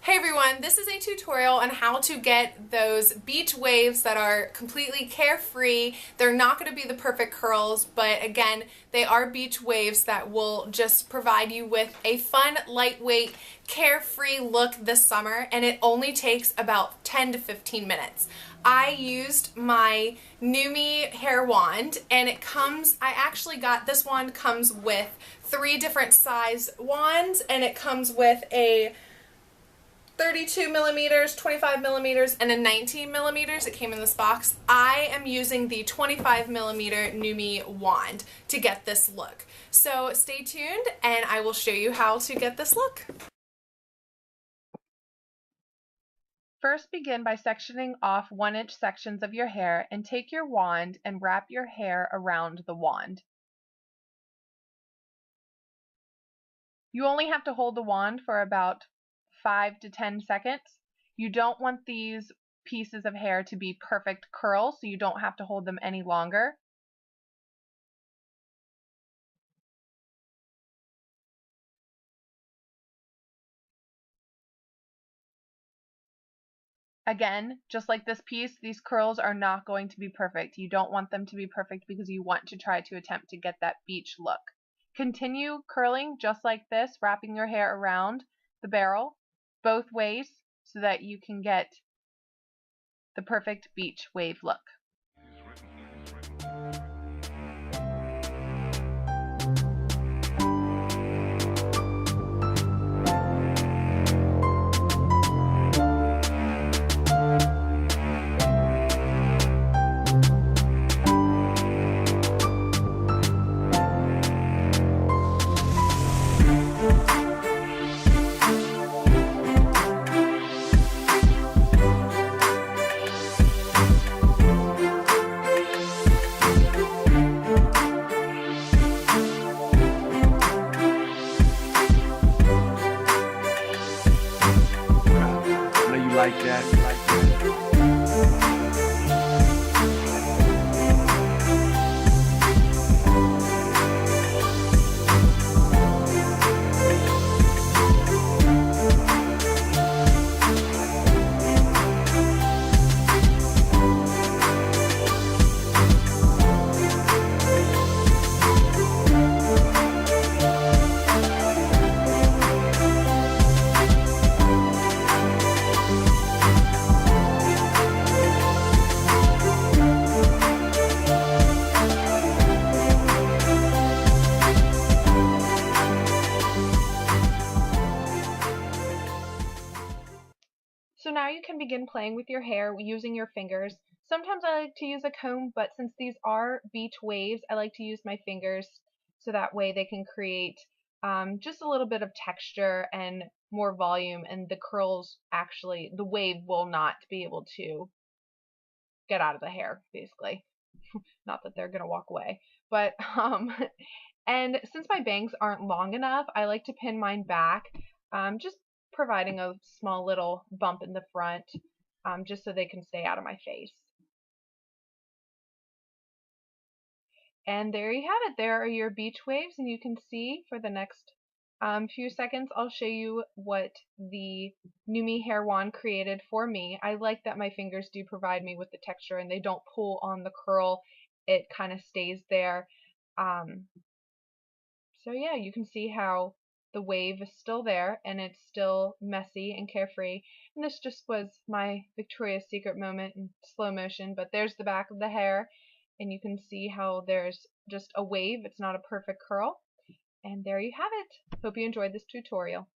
Hey everyone, this is a tutorial on how to get those beach waves that are completely carefree. They're not going to be the perfect curls, but again, they are beach waves that will just provide you with a fun, lightweight, carefree look this summer, and it only takes about 10 to 15 minutes. I used my Nume hair wand, and I actually got, this wand comes with 3 different size wands, and it comes with a 32 millimeters, 25 millimeters, and a 19 millimeters. It came in this box. I am using the 25 millimeter Nume wand to get this look. So stay tuned and I will show you how to get this look. First, begin by sectioning off 1-inch sections of your hair and take your wand and wrap your hair around the wand. You only have to hold the wand for about 5 to 10 seconds. You don't want these pieces of hair to be perfect curls, so you don't have to hold them any longer. Again, just like this piece, these curls are not going to be perfect. You don't want them to be perfect because you want to try to attempt to get that beach look. Continue curling just like this, wrapping your hair around the barrel both ways so that you can get the perfect beach wave look. Like that. So now you can begin playing with your hair using your fingers. Sometimes I like to use a comb, but since these are beach waves, I like to use my fingers so that way they can create just a little bit of texture and more volume, and the curls actually, the wave will not be able to get out of the hair, basically. Not that they're gonna walk away, but and since my bangs aren't long enough, I like to pin mine back, just providing a small little bump in the front, just so they can stay out of my face. And there you have it. There are your beach waves, and you can see for the next few seconds I'll show you what the Nume hair wand created for me. I like that my fingers do provide me with the texture and they don't pull on the curl. It kind of stays there. So yeah, you can see how the wave is still there and it's still messy and carefree. And this just was my Victoria's Secret moment in slow motion, but there's the back of the hair and you can see how there's just a wave. It's not a perfect curl. And there you have it. Hope you enjoyed this tutorial.